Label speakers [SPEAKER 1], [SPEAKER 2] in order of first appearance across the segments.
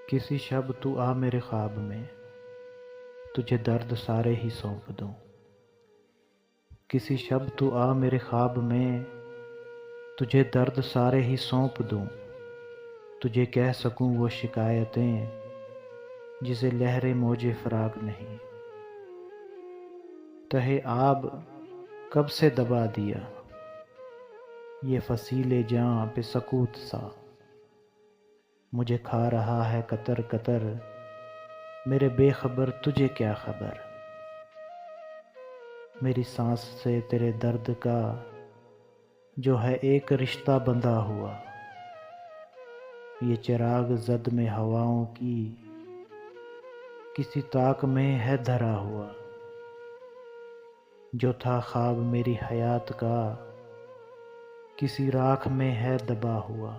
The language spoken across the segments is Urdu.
[SPEAKER 1] کسی شب تو آ میرے خواب میں، تجھے درد سارے ہی سونپ دوں۔ کسی شب تو آ میرے خواب میں، تجھے درد سارے ہی سونپ دوں۔ تجھے کہہ سکوں وہ شکایتیں جسے لہریں موج فراق نہیں۔ تہہ آب کب سے دبا دیا یہ فصیل جاں پہ سکوت سا۔ مجھے کھا رہا ہے قطر قطر، میرے بے خبر تجھے کیا خبر۔ میری سانس سے تیرے درد کا جو ہے ایک رشتہ بندھا ہوا۔ یہ چراغ زد میں ہواؤں کی کسی طاق میں ہے دھرا ہوا۔ جو تھا خواب میری حیات کا کسی راکھ میں ہے دبا ہوا۔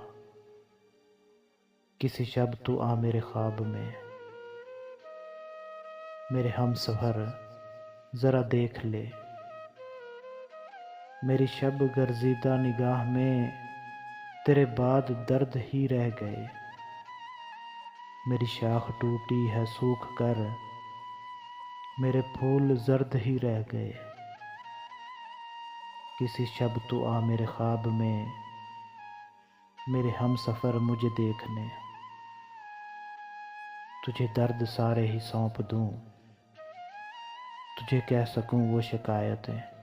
[SPEAKER 1] کسی شب تو آ میرے خواب میں، میرے ہم سفر ذرا دیکھ لے۔ میری شب گرزیدہ نگاہ میں تیرے بعد درد ہی رہ گئے۔ میری شاخ ٹوٹی ہے سوکھ کر، میرے پھول زرد ہی رہ گئے۔ کسی شب تو آ میرے خواب میں، میرے ہم سفر مجھے دیکھنے۔ تجھے درد سارے ہی سونپ دوں، تجھے کہہ سکوں وہ شکایتیں۔